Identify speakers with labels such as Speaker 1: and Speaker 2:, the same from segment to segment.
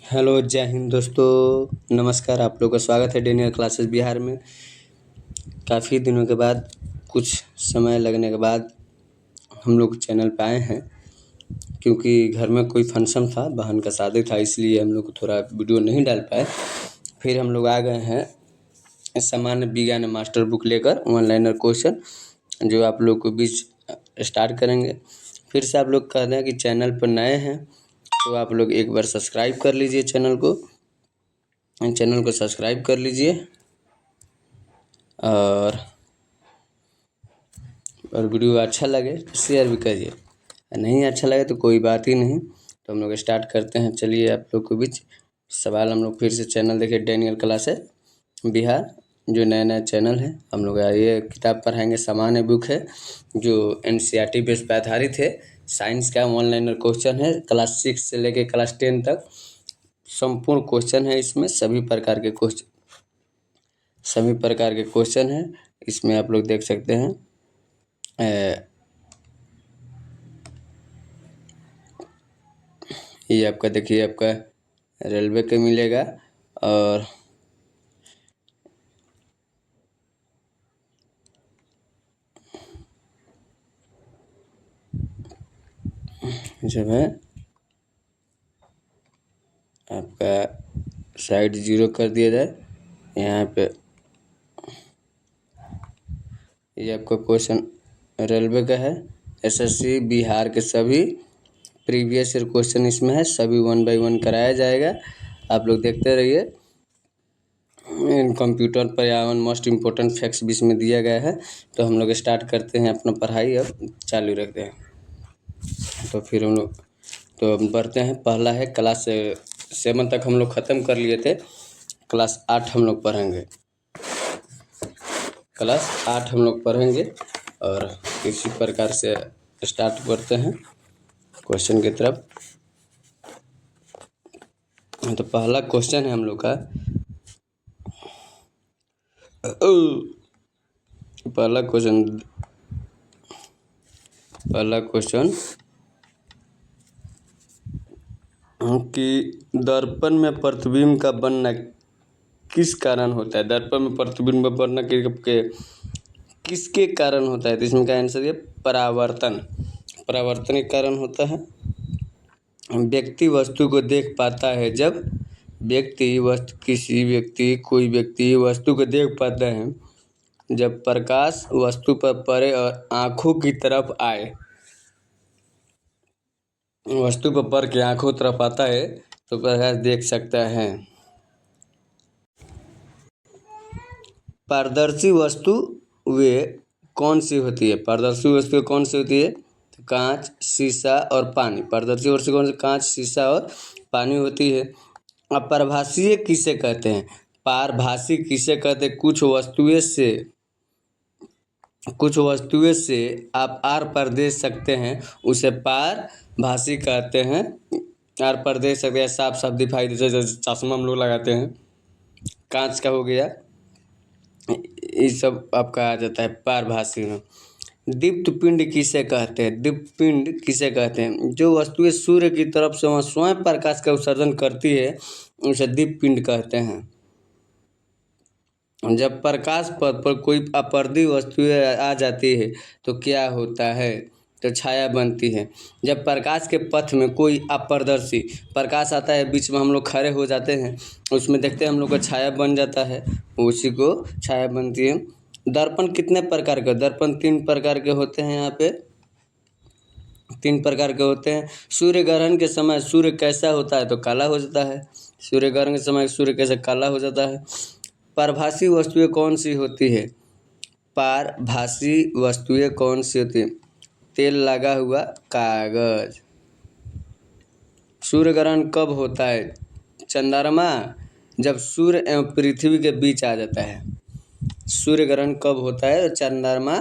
Speaker 1: Hello, जय हिंद दोस्तों। नमस्कार, आप लोग का स्वागत है डेनियल क्लासेस बिहार में। काफ़ी दिनों के बाद, कुछ समय लगने के बाद हम लोग चैनल पे आए हैं, क्योंकि घर में कोई फंक्शन था, बहन का शादी था, इसलिए हम लोग थोड़ा वीडियो नहीं डाल पाए। फिर हम लोग आ गए हैं सामान्य विज्ञान मास्टर बुक लेकर, वन लाइनर क्वेश्चन जो आप लोग को बीच स्टार्ट करेंगे। फिर से आप लोग कहते हैं कि चैनल पर नए हैं तो आप लोग एक बार सब्सक्राइब कर लीजिए चैनल को सब्सक्राइब कर लीजिए और वीडियो अच्छा लगे तो शेयर भी करिए, नहीं अच्छा लगे तो कोई बात ही नहीं। तो हम लोग स्टार्ट करते हैं। चलिए, आप लोग के बीच सवाल हम लोग फिर से चैनल देखिए, डेनियल क्लासेस बिहार जो नया चैनल है। हम लोग ये किताब पढ़ाएंगे, सामान्य बुक है जो NCERT बेस पर आधारित है। साइंस का वन लाइनर क्वेश्चन है, क्लास 6 से लेके क्लास 10 तक संपूर्ण क्वेश्चन है। इसमें सभी प्रकार के क्वेश्चन हैं। इसमें आप लोग देख सकते हैं ये आपका देखिए, आपका रेलवे के मिलेगा और जब है आपका साइड 0 कर दिया जाए यहाँ पे। ये आपका क्वेश्चन रेलवे का है। SSC बिहार के सभी प्रीवियस ईयर क्वेश्चन इसमें है, सभी 1 बाय 1 कराया जाएगा। आप लोग देखते रहिए। कंप्यूटर पर्यावरण मोस्ट इम्पोर्टेंट फैक्ट्स भी इसमें दिया गया है। तो हम लोग स्टार्ट करते हैं अपना पढ़ाई, अब चालू रखते हैं। तो फिर हम लोग बढ़ते हैं। पहला है क्लास 7 तक हम लोग ख़त्म कर लिए थे, क्लास 8 हम लोग पढ़ेंगे। क्लास 8 हम लोग पढ़ेंगे और इसी प्रकार से स्टार्ट करते हैं क्वेश्चन की तरफ। तो पहला क्वेश्चन है हम लोग का, पहला क्वेश्चन कि दर्पण में प्रतिबिंब का बनना किस कारण होता है। दर्पण में प्रतिबिंब बनना किसके कारण होता है। तो इसमें का आंसर है परावर्तन के कारण होता है। व्यक्ति वस्तु को देख पाता है जब कोई व्यक्ति वस्तु को देख पाता है जब प्रकाश वस्तु पर पड़े और आँखों की तरफ आए। वस्तु पर पड़ के आँखों तरफ आता है तो प्रकाश देख सकता है। पारदर्शी वस्तु वे कौन सी होती है। पारदर्शी वस्तु कौन सी होती है। तो कांच, शीशा और पानी। पारदर्शी वस्तु कौन सी, कांच, शीशा और पानी होती है। अपारभासीय किसे कहते हैं। पारभासी किसे कहते हैं। कुछ वस्तुएं से आप आर पार देख सकते हैं, उसे पारभासी कहते हैं। आर पार देख सकते हैं, साफ साफ दिखाई देते, जैसे चश्मा हम लोग लगाते हैं, कांच का हो गया, ये सब आपका आ जाता है पारभासी में। दीप्त पिंड किसे कहते हैं। दीप्त पिंड किसे कहते हैं। जो वस्तुएं सूर्य की तरफ से वहाँ स्वयं प्रकाश का उत्सर्जन करती है उसे दीप्त पिंड कहते हैं। जब प्रकाश पथ पर कोई अपर्दी वस्तुएं आ जाती है तो क्या होता है। तो छाया बनती है। जब प्रकाश के पथ में कोई अपारदर्शी प्रकाश आता है, बीच में हम लोग खड़े हो जाते हैं, उसमें देखते हैं हम लोग का छाया बन जाता है, उसी को छाया बनती है। दर्पण कितने प्रकार के। दर्पण 3 प्रकार के होते हैं। यहाँ पे 3 प्रकार के होते हैं। सूर्य ग्रहण के समय सूर्य कैसा होता है। तो काला हो जाता है। सूर्य ग्रहण के समय सूर्य कैसे काला हो जाता है। पारभासी वस्तुएं कौन सी होती है। पारभासी वस्तुएं कौन सी होती है। तेल लगा हुआ कागज। सूर्य ग्रहण कब होता है। चंद्रमा जब सूर्य एवं पृथ्वी के बीच आ जाता है। सूर्य ग्रहण कब होता है। चंद्रमा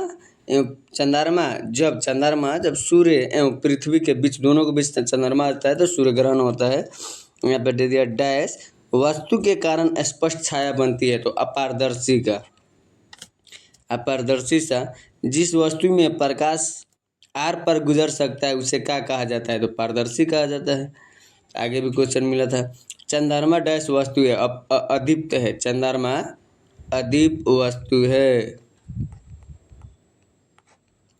Speaker 1: जब सूर्य एवं पृथ्वी के बीच, दोनों के बीच चंद्रमा आता है तो सूर्य ग्रहण होता है। यहाँ पे दे दिया डैश। वस्तु के कारण स्पष्ट छाया बनती है। तो अपारदर्शी सा जिस वस्तु में प्रकाश आर पर गुजर सकता है उसे क्या कहा जाता है। तो पारदर्शी कहा जाता है। आगे भी क्वेश्चन मिला था। चंद्रमा डैश वस्तु है, अदीप्त है। चंद्रमा अदीप वस्तु है,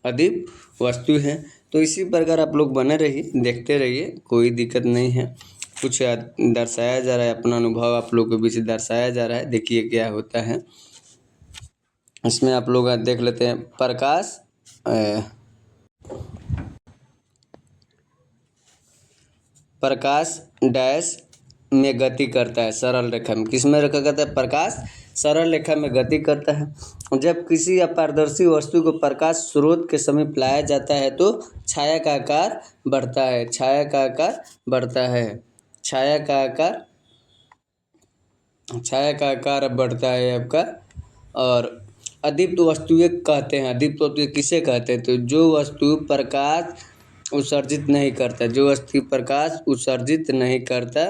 Speaker 1: अदीप वस्तु है। तो इसी प्रकार आप लोग बने रहिए, देखते रहिए, कोई दिक्कत नहीं है। कुछ दर्शाया जा रहा है, अपना अनुभव आप लोग के बीच दर्शाया जा रहा है। देखिए क्या होता है इसमें, आप लोग देख लेते हैं। प्रकाश डैश में गति करता है, सरल रेखा में। किस में रखा करता है? प्रकाश सरल रेखा में गति करता है। जब किसी अपारदर्शी वस्तु को प्रकाश स्रोत के समीप लाया जाता है तो छाया का आकार बढ़ता है, छाया का आकार बढ़ता है, छाया का आकार, छाया का आकार बढ़ता है आपका। और अदीप्त वस्तुएं कहते हैं, अदीप्त वस्तुएं किसे कहते हैं? तो जो वस्तु प्रकाश उत्सर्जित नहीं करता, जो वस्तु प्रकाश उत्सर्जित नहीं करता,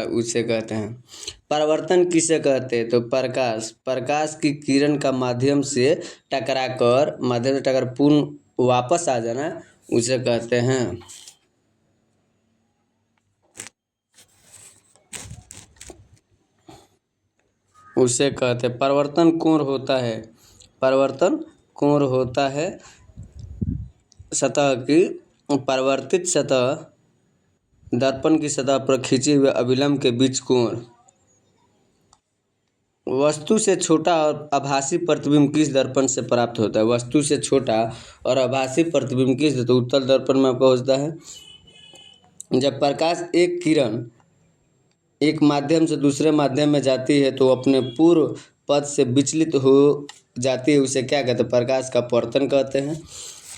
Speaker 1: उसे कहते हैं। परावर्तन किसे कहते हैं? तो प्रकाश की किरण का माध्यम से टकराकर पुनः वापस आ जाना, उसे कहते हैं। उसे कहते हैं परावर्तन कोण होता है, परावर्तन कोण होता है सतह की परावर्तित सतह दर्पण की सतह पर खींचे हुए अभिलंब के बीच कोण। वस्तु से छोटा और आभासी प्रतिबिंब किस दर्पण से प्राप्त होता है? वस्तु से छोटा और आभासी प्रतिबिंब किस, तो उत्तल दर्पण में पहुंचता है। जब प्रकाश एक किरण एक माध्यम से दूसरे माध्यम में जाती है तो अपने पूर्व पथ से विचलित हो जाती है, उसे क्या कहते हैं? प्रकाश का अपवर्तन कहते हैं,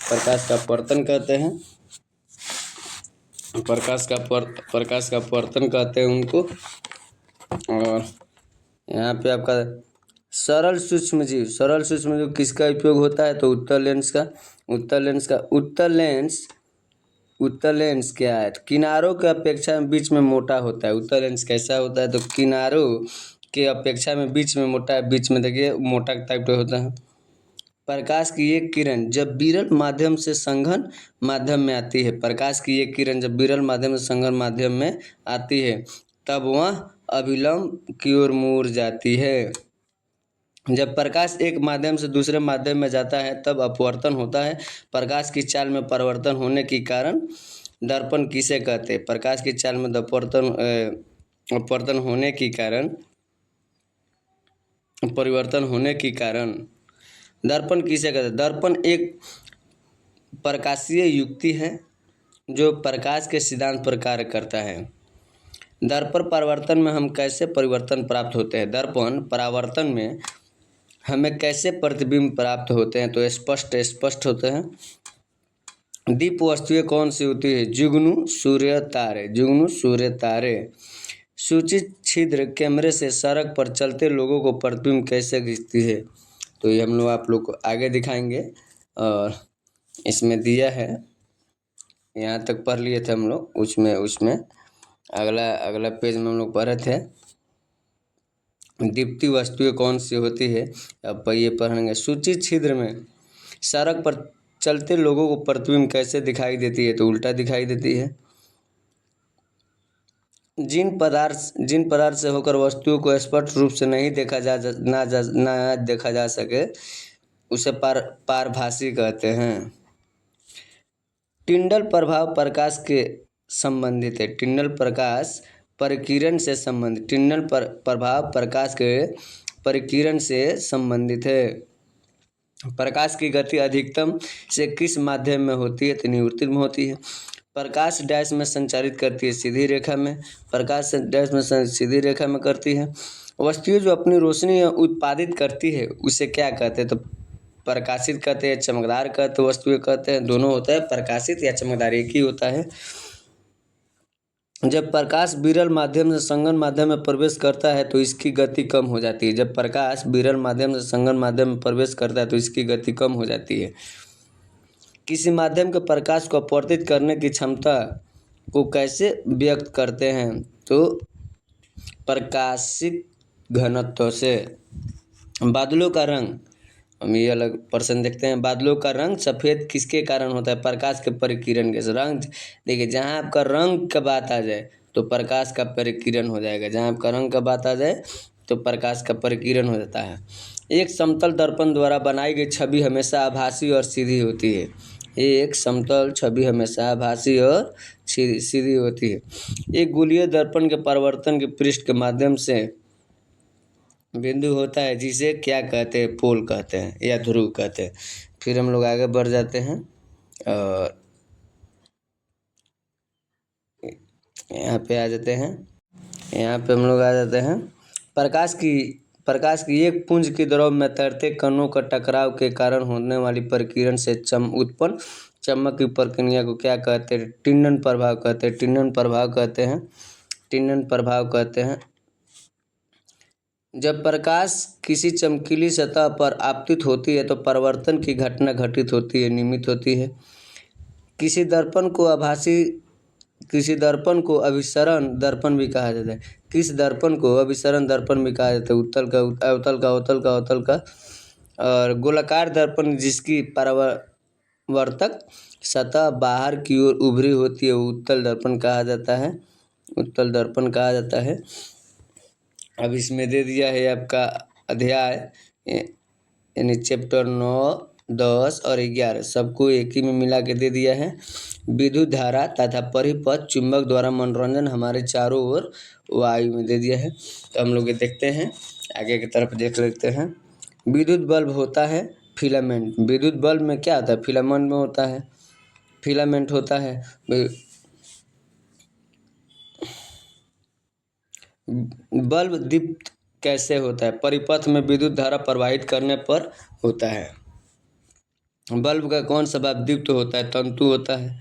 Speaker 1: प्रकाश का अपवर्तन कहते हैं, प्रकाश का अपवर्तन कहते हैं उनको। और यहाँ पे आपका सरल सूक्ष्म जीव किसका उपयोग होता है? तो उत्तल लेंस क्या है? किनारों के अपेक्षा में बीच में मोटा होता है। उत्तल लेंस कैसा होता है? तो किनारों के अपेक्षा में बीच में मोटा है, बीच में देखिए मोटा टाइप का होता है। प्रकाश की एक किरण जब विरल माध्यम से संघन माध्यम में आती है, प्रकाश की एक किरण जब विरल माध्यम से संघन माध्यम में आती है तब वह अभिलंब की ओर मुड़ जाती है। जब प्रकाश एक माध्यम से दूसरे माध्यम में जाता है तब अपवर्तन होता है। प्रकाश की चाल में परिवर्तन होने के कारण दर्पण किसे कहते हैं? प्रकाश की चाल में अपवर्तन होने के कारण, परिवर्तन होने के कारण दर्पण किसे कहते हैं? दर्पण एक प्रकाशीय युक्ति है जो प्रकाश के सिद्धांत पर कार्य करता है। दर्पण परावर्तन में हम कैसे परिवर्तन प्राप्त होते हैं? दर्पण परावर्तन में हमें कैसे प्रतिबिंब प्राप्त होते हैं? तो स्पष्ट होते हैं। दीप वस्तुएं कौन सी होती है? जुगनू, सूर्य, तारे। सूचित छिद्र कैमरे से सड़क पर चलते लोगों को प्रतिबिंब कैसे खींचती है? तो ये हम लोग आप लोग को आगे दिखाएंगे। और इसमें दिया है, यहाँ तक पढ़ लिए थे हम लोग, उसमें अगला पेज में हम लोग पढ़े थे। दीप्ति वस्तुएं कौन सी होती है? अब ये पढ़ेंगे। सूचित छिद्र में सड़क पर चलते लोगों को प्रतिबिंब कैसे दिखाई देती है? तो उल्टा दिखाई देती है। जिन पदार्थ से होकर वस्तुओं को स्पष्ट रूप से नहीं देखा जा सके उसे पारभासी कहते हैं। टिंडल प्रभाव प्रकाश के संबंधित है। टिंडल प्रकाश परिकिरण से संबंधित, टिंडल प्रभाव प्रकाश के परिकिरण से संबंधित है। प्रकाश की गति अधिकतम से किस माध्यम में होती है? तो निवर्तित में होती है। प्रकाश डैश में संचारित करती है, सीधी रेखा में। प्रकाश डैश में सीधी रेखा में करती है। वस्तुएं जो अपनी रोशनी उत्पादित करती है उसे क्या कहते हैं? तो प्रकाशित कहते हैं, चमकदार कहते हैं, वस्तुएं कहते हैं, दोनों होता है। प्रकाशित या चमकदार एक ही होता है। जब प्रकाश विरल माध्यम से संघन माध्यम में प्रवेश करता है तो इसकी गति कम हो जाती है। जब प्रकाश विरल माध्यम से संघन माध्यम में प्रवेश करता है तो इसकी गति कम हो जाती है। किसी माध्यम के प्रकाश को अपवर्तित करने की क्षमता को कैसे व्यक्त करते हैं? तो प्रकाशिक घनत्व से। बादलों का रंग हम ये अलग प्रश्न देखते हैं। बादलों का रंग सफ़ेद किसके कारण होता है? प्रकाश के परिकिरण के। रंग देखिए, जहाँ आपका रंग का बात आ जाए तो प्रकाश का परिकिरण हो जाएगा। जहाँ आपका रंग का बात आ जाए तो प्रकाश का परिकिरण हो जाता है। एक समतल दर्पण द्वारा बनाई गई छवि हमेशा आभासी और सीधी होती है। एक समतल छवि हमेशा आभासी और सीधी होती है। एक गोलीय दर्पण के परावर्तन के पृष्ठ के माध्यम से बिंदु होता है जिसे क्या कहते हैं? पोल कहते हैं या ध्रुव कहते हैं। फिर हम लोग आगे बढ़ जाते हैं और यहाँ पे आ जाते हैं। यहाँ पे हम लोग आ जाते हैं। प्रकाश की एक पुंज की द्रव में तैरते कणों का टकराव के कारण होने वाली परिकिरण से उत्पन्न चमक की प्रक्रिया को क्या कहते हैं? टिंडन प्रभाव कहते हैं। टिंडन प्रभाव कहते हैं। टिंडन प्रभाव कहते हैं। जब प्रकाश किसी चमकीली सतह पर आपतित होती है तो परावर्तन की घटना घटित होती है, निमित्त होती है। किसी दर्पण को अभिसरण दर्पण भी कहा जाता है। किस दर्पण को अभिसरण दर्पण भी कहा जाता है? उत्तल का अवतल का और गोलाकार दर्पण जिसकी परावर्तक सतह बाहर की ओर उभरी होती है वो उत्तल दर्पण कहा जाता है। उत्तल दर्पण कहा जाता है। अब इसमें दे दिया है आपका अध्याय यानी चैप्टर 9, 10 और 11 सबको एक ही में मिला के दे दिया है। विद्युत धारा तथा परिपथ चुंबक द्वारा मनोरंजन हमारे चारों ओर वायु में दे दिया है। तो हम लोग ये देखते हैं, आगे की तरफ देख लेते हैं। विद्युत बल्ब होता है फिलामेंट। विद्युत बल्ब में क्या होता है? फिलामेंट में होता है, फिलामेंट होता है। बल्ब दीप्त कैसे होता है? परिपथ में विद्युत धारा प्रवाहित करने पर होता है। बल्ब का कौन सा भाग दीप्त होता है? तंतु होता है।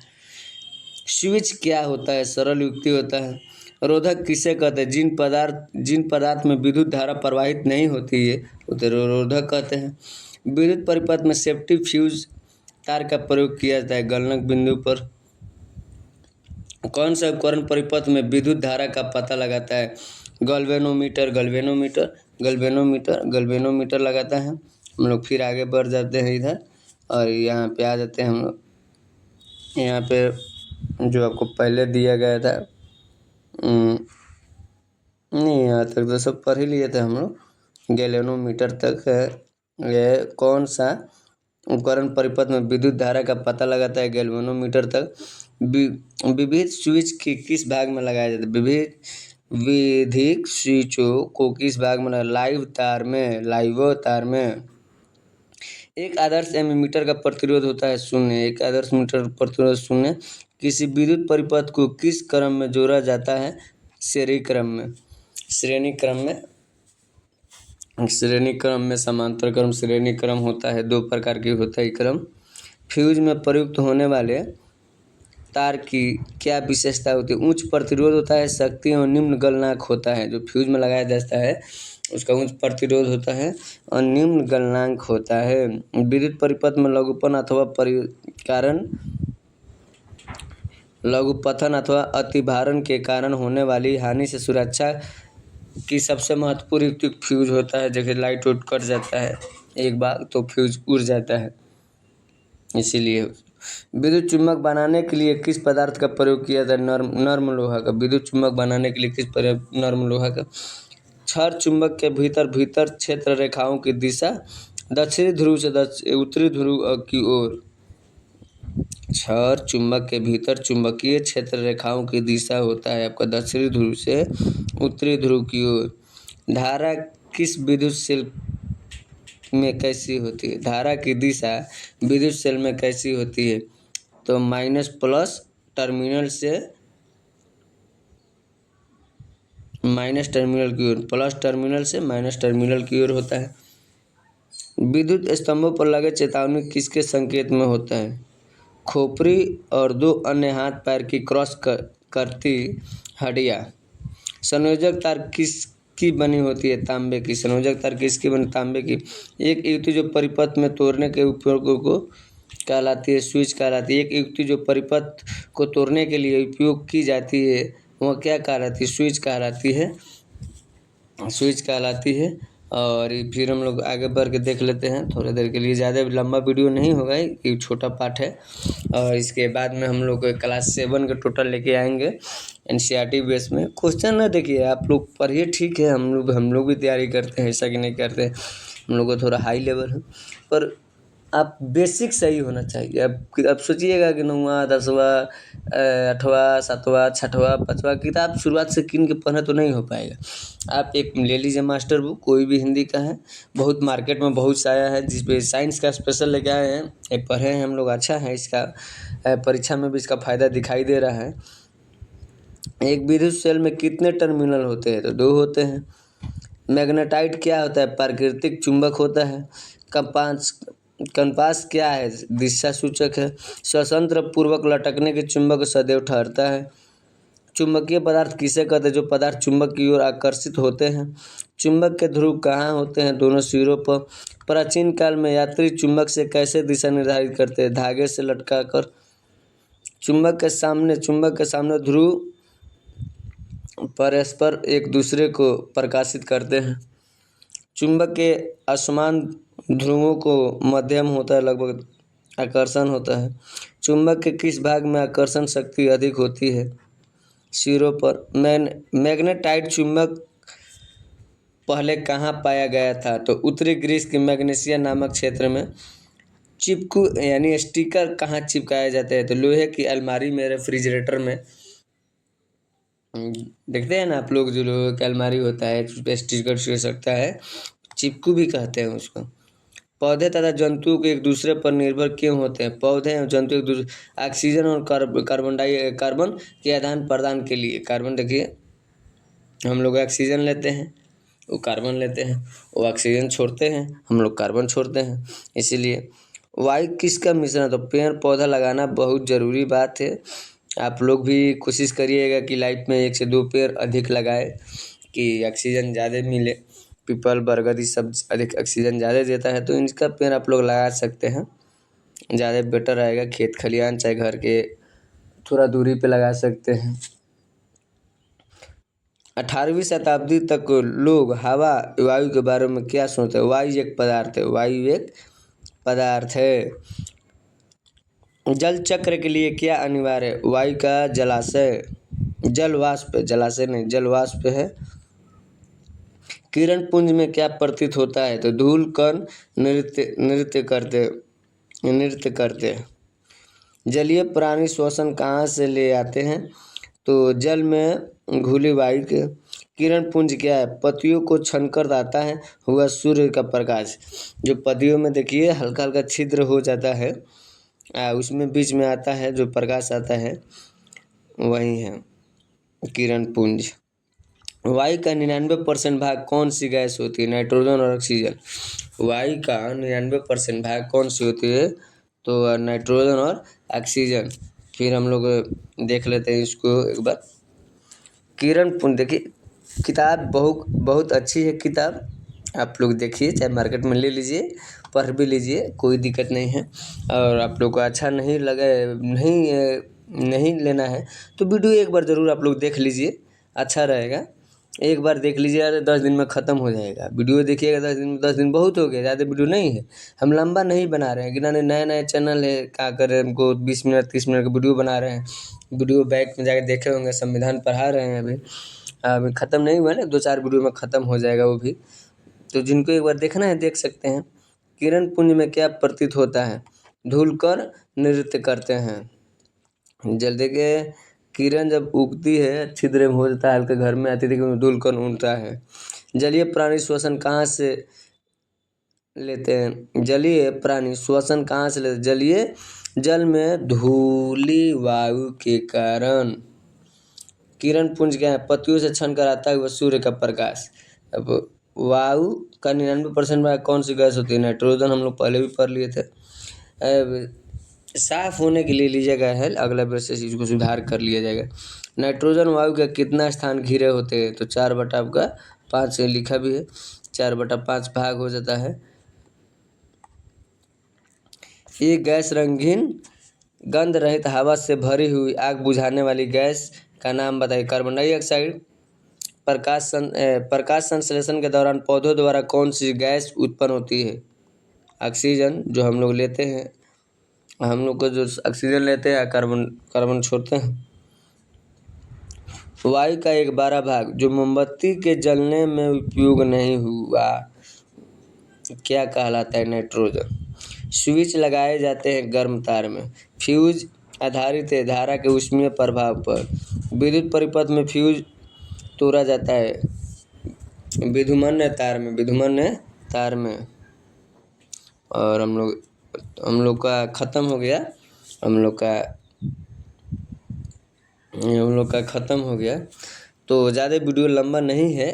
Speaker 1: स्विच क्या होता है? सरल युक्ति होता है। रोधक किसे कहते हैं? जिन पदार्थ में विद्युत धारा प्रवाहित नहीं होती है उसे रोधक कहते हैं। विद्युत परिपथ में सेफ्टी फ्यूज तार का प्रयोग किया जाता है गलनक बिंदु पर। कौन सा उपकरण परिपथ में विद्युत धारा का पता लगाता है? गैल्वेनोमीटर लगाता है। हम लोग फिर आगे बढ़ जाते हैं इधर और यहाँ पे आ जाते हैं हम लोग। यहाँ पे जो आपको पहले दिया गया था नहीं, यहाँ तक तो सब पढ़ ही लिए थे हम लोग। गैल्वेनोमीटर तक है। यह कौन सा उपकरण परिपथ में विद्युत धारा का पता लगाता है? गैल्वेनोमीटर तक। विविध स्विच की किस भाग में लगाया जाता है? विद्युत स्विचों को किस भाग में लाइव तार में। एक आदर्श एमीमीटर का प्रतिरोध होता है 0। एक आदर्श मीटर प्रतिरोध 0। किसी विद्युत परिपथ को किस क्रम में जोड़ा जाता है? श्रेणी क्रम में समांतर क्रम श्रेणी क्रम होता है। 2 प्रकार की होता है क्रम। फ्यूज में प्रयुक्त होने वाले तार की क्या विशेषता होती है? उच्च प्रतिरोध होता है, शक्ति और निम्न गलनांक होता है। जो फ्यूज में लगाया जाता है उसका उच्च प्रतिरोध होता है और निम्न गलनांक होता है। विद्युत परिपथ में लघुपथन अथवा अतिभारण के कारण होने वाली हानि से सुरक्षा की सबसे महत्वपूर्ण युक्ति फ्यूज होता है। जैसे लाइट उट कट जाता है एक बार तो फ्यूज उड़ जाता है। इसीलिए विद्युत चुम्बक बनाने के लिए किस पदार्थ का प्रयोग किया जाता है? नर्म लोहा का। विद्युत चुम्बक बनाने के लिए किस प्रयोग? नर्म लोहा का। क्षार चुंबक के भीतर क्षेत्र रेखाओं की दिशा दक्षिणी ध्रुव से उत्तरी ध्रुव की ओर। क्षार चुंबक के भीतर चुंबकीय क्षेत्र रेखाओं की दिशा होता है आपका दक्षिणी ध्रुव से उत्तरी ध्रुव की ओर। धारा किस विद्युत सेल में कैसी होती है? धारा की दिशा विद्युत सेल में कैसी होती है? तो माइनस प्लस टर्मिनल की ओर, प्लस टर्मिनल से माइनस टर्मिनल की ओर होता है। विद्युत स्तंभों पर लगे चेतावनी किसके संकेत में होता है? खोपड़ी और 2 अन्य हाथ पैर की क्रॉस करती हड्डियाँ। संयोजक तार किसकी बनी होती है? तांबे की। संयोजक तार किसकी बनी? तांबे की। एक युक्ति जो परिपथ में तोड़ने के उपयोग को कहलाती है स्विच कहलाती है। एक युक्ति जो परिपथ को तोड़ने के लिए उपयोग की जाती है वह क्या कहलाती है? स्विच कहलाती है। और फिर हम लोग आगे बढ़ के देख लेते हैं थोड़ी देर के लिए। ज़्यादा लंबा वीडियो नहीं होगा, ये छोटा पार्ट है। और इसके बाद में हम लोग क्लास 7 के टोटल लेके आएंगे एनसीईआरटी बेस में। क्वेश्चन ना देखिए, आप लोग पढ़िए, ठीक है, हम लोग भी तैयारी करते हैं, ऐसा कि नहीं करते। हम लोग को थोड़ा हाई लेवल है, पर आप बेसिक सही होना चाहिए। अब सोचिएगा कि 9वां 10वां 8वां 7वां 6वां 5वां किताब शुरुआत से कीन के पढ़े तो नहीं हो पाएगा। आप एक ले लीजिए मास्टर बुक, कोई भी हिंदी का है, बहुत मार्केट में बहुत सा आया है, जिसपे साइंस का स्पेशल लेके आए हैं, ये पढ़े हैं हम लोग, अच्छा है इसका। परीक्षा में भी इसका फायदा दिखाई दे रहा है। एक विद्युत सेल में कितने टर्मिनल होते हैं? तो 2 होते हैं। मैग्नेटाइट क्या होता है? प्राकृतिक चुंबक होता है। कंपास क्या है? दिशा सूचक है। स्वतंत्र पूर्वक लटकने के चुंबक सदैव ठहरता है। चुंबकीय पदार्थ किसे कहते हैं? जो पदार्थ चुंबक की ओर आकर्षित होते हैं। चुंबक के ध्रुव कहाँ होते हैं? दोनों सिरों पर। प्राचीन काल में यात्री चुंबक से कैसे दिशा निर्धारित करते हैं? धागे से लटकाकर। चुंबक के सामने ध्रुव परस्पर एक दूसरे को प्रकाशित करते हैं। चुंबक के असमान ध्रुवों को मध्यम होता है, लगभग आकर्षण होता है। चुंबक के किस भाग में आकर्षण शक्ति अधिक होती है? सिरों पर। मैग्नेटाइट चुंबक पहले कहाँ पाया गया था? तो उत्तरी ग्रीस के मैग्नेशिया नामक क्षेत्र में। चिपकू यानी स्टिकर कहाँ चिपकाए जाते हैं? तो लोहे की अलमारी में, रेफ्रिजरेटर में। देखते हैं ना आप लोग, जो लोहे की अलमारी होता है उस पर स्टिकर चिपक सकता है, चिपकू भी कहते हैं उसको। पौधे तथा जंतु के एक दूसरे पर निर्भर क्यों होते हैं? पौधे और जंतु एक दूसरे ऑक्सीजन और कार्बन के आदान प्रदान के लिए। कार्बन देखिए, हम लोग ऑक्सीजन लेते हैं, वो कार्बन लेते हैं, वो ऑक्सीजन छोड़ते हैं, हम लोग कार्बन छोड़ते हैं, इसीलिए। वायु किसका मिश्रण है? तो पेड़ पौधा लगाना बहुत ज़रूरी बात है। आप लोग भी कोशिश करिएगा कि लाइफ में 1 से 2 पेड़ अधिक लगाए कि ऑक्सीजन ज़्यादा मिले। पीपल बरगद ये सब अधिक ऑक्सीजन ज़्यादा देता है, तो इनका पेड़ आप लोग लगा सकते हैं, ज़्यादा बेटर रहेगा। खेत खलिहान चाहे घर के थोड़ा दूरी पे लगा सकते हैं। 18वीं शताब्दी तक लोग हवा वायु के बारे में क्या सोचते हैं? वायु एक पदार्थ है, वायु एक पदार्थ है। जल चक्र के लिए क्या अनिवार्य है? वायु का जलाशय, जल वाष्प, जलाशय नहीं, जल वाष्प है। किरण पुंज में क्या प्रतीत होता है? तो धूल कण नृत्य करते। जलीय प्राणी श्वसन कहाँ से ले आते हैं? तो जल में घुली वायु के। किरण पुंज क्या है? पत्तियों को छनकर आता है हुआ सूर्य का प्रकाश। जो पत्तियों में देखिए हल्का हल्का छिद्र हो जाता है, उसमें बीच में आता है जो प्रकाश आता है, वही है किरण पुंज। वायु का 99% भाग कौन सी गैस होती है? नाइट्रोजन और ऑक्सीजन। वायु का 99% भाग कौन सी होती है? तो नाइट्रोजन और ऑक्सीजन। फिर हम लोग देख लेते हैं इसको एक बार। किरण पुंज देखिए, किताब बहुत अच्छी है किताब, आप लोग देखिए, चाहे मार्केट में ले लीजिए, पढ़ भी लीजिए, कोई दिक्कत नहीं है। और आप लोग को अच्छा नहीं लगे, नहीं लेना है तो वीडियो एक बार ज़रूर आप लोग देख लीजिए, अच्छा रहेगा। एक बार देख लीजिए, अरे 10 दिन में ख़त्म हो जाएगा। वीडियो देखिएगा 10 दिन में, 10 दिन बहुत हो गया, ज़्यादा वीडियो नहीं है। हम लंबा नहीं बना रहे हैं कि नया चैनल है, क्या करें, हमको 20 मिनट 30 मिनट का वीडियो बना रहे हैं। वीडियो बैक में जाके देखे होंगे, संविधान पढ़ा रहे हैं अभी ख़त्म नहीं हुआ ना, 2-4 वीडियो में ख़त्म हो जाएगा वो भी। तो जिनको एक बार देखना है देख सकते हैं। किरण पुंज में क्या प्रतीत होता है? धूलकण नृत्य करते हैं। जल्दी के किरण जब उगती है, छिद्र में हो जाता है, हल्के घर में आती है, धूलकण उड़ता है। जलीय प्राणी श्वसन कहाँ से लेते हैं? जलीय प्राणी श्वसन कहाँ से लेते हैं? जल में धूली वायु के कारण। किरण पुंज क्या है? पत्तियों से छन कर आता है सूर्य का प्रकाश। अब वायु का 99% भाग कौन सी गैस होती है? नाइट्रोजन, हम लोग पहले भी पढ़ लिए थे। अब साफ होने के लिए लीजिएगा है, अगला बार से इसको सुधार कर लिया जाएगा। नाइट्रोजन वायु का कितना स्थान घिरे होते हैं? तो 4/5 से लिखा भी है, 4/5 भाग हो जाता है। ये गैस रंगीन गंध रहित हवा से भरी हुई आग बुझाने वाली गैस का नाम बताइए। कार्बन डाइऑक्साइड, प्रकाश संश्लेषण के दौरान पौधों द्वारा कौन सी गैस उत्पन्न होती है? ऑक्सीजन जो हम लोग लेते हैं, हम लोग को जो ऑक्सीजन लेते हैं, कार्बन छोड़ते हैं। वायु का एक 12 भाग जो मोमबत्ती के जलने में उपयोग नहीं हुआ क्या कहलाता है? नाइट्रोजन। स्विच लगाए जाते हैं गर्म तार में। फ्यूज आधारित है धारा के ऊष्मीय प्रभाव पर। विद्युत परिपथ में फ्यूज तोड़ा जाता है विद्युमन्य तार में। और हम लोग का ख़त्म हो गया। हम लोग का ख़त्म हो गया। तो ज़्यादा वीडियो लंबा नहीं है,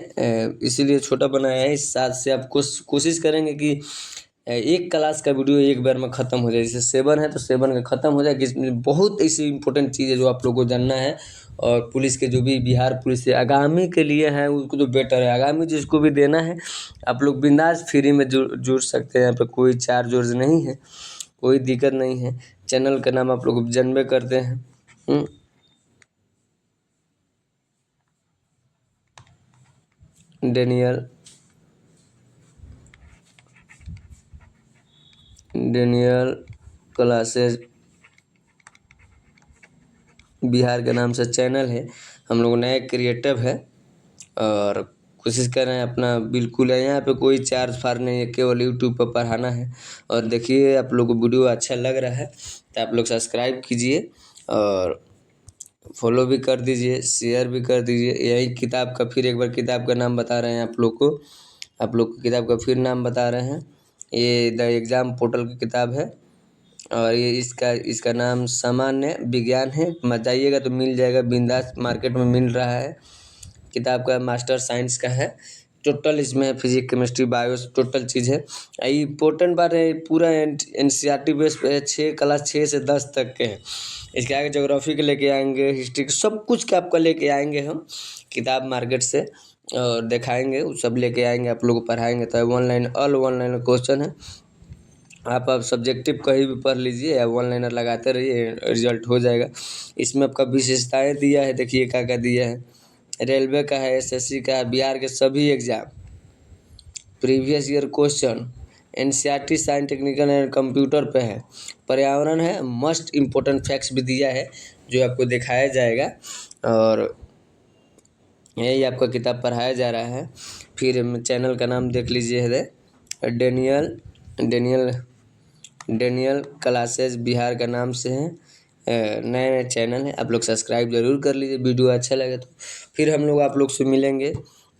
Speaker 1: इसीलिए छोटा बनाया है। इस साथ से आप कोशिश करेंगे कि एक क्लास का वीडियो एक बार में ख़त्म हो जाए। जैसे 7 है तो 7 का ख़त्म हो जाए। इसमें बहुत ऐसी इंपॉर्टेंट चीज़ है जो आप लोगों को जानना है। और पुलिस के जो भी बिहार पुलिस से आगामी के लिए है उसको तो बेटर है। आगामी जिसको भी देना है आप लोग बिंदास फ्री में जुड़ सकते हैं। यहाँ पे कोई चार्ज वर्ज नहीं है, कोई दिक्कत नहीं है। चैनल का नाम आप लोग जानबे करते हैं। डेनियल क्लासेस बिहार के नाम से चैनल है। हम लोग नए क्रिएटिव है और कोशिश कर रहे हैं अपना बिल्कुल है। यहाँ पे कोई चार्ज फार नहीं है, केवल यूट्यूब पर पढ़ाना है। और देखिए आप लोग को वीडियो अच्छा लग रहा है तो आप लोग सब्सक्राइब कीजिए और फॉलो भी कर दीजिए, शेयर भी कर दीजिए। यही किताब का फिर एक बार किताब का नाम बता रहे हैं आप लोग को किताब का फिर नाम बता रहे हैं। ये द एग्ज़ाम पोर्टल की किताब है और ये इसका नाम सामान्य विज्ञान है। मत जाइएगा तो मिल जाएगा, बिंदास मार्केट में मिल रहा है। किताब का मास्टर साइंस का है। टोटल इसमें फिजिक्स केमिस्ट्री बायो टोटल चीज़ है। इम्पोर्टेंट बात है पूरा NCERT बेस पे 6 से 10 तक के हैं। इसके आगे ज्योग्राफी के लेके आएंगे, हिस्ट्री सब कुछ का आपका लेके आएंगे हम किताब मार्केट से और दिखाएंगे। वो सब लेके आएंगे आप लोग को पढ़ाएंगे। तो ऑनलाइन क्वेश्चन है। आप सब्जेक्टिव कहीं भी पढ़ लीजिए या वन लाइनर लगाते रहिए, रिजल्ट हो जाएगा। इसमें आपका विशेषताएँ दिया है, देखिए क्या क्या दिया है। रेलवे का है, SSC का है, बिहार के सभी exam, previous year question, NCERT science technical and computer पे है। पर्यावरण है, मस्ट इम्पोर्टेंट फैक्ट्स भी दिया है जो आपको दिखाया जाएगा और यही आपका किताब पढ़ाया जा रहा है। फिर चैनल का नाम देख लीजिए, डेनियल क्लासेस बिहार का नाम से है। नए चैनल है, आप लोग सब्सक्राइब जरूर कर लीजिए। वीडियो अच्छा लगे तो फिर हम लोग आप लोग से मिलेंगे।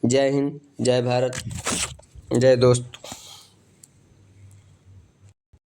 Speaker 1: जय हिंद, जय भारत, जय दोस्त।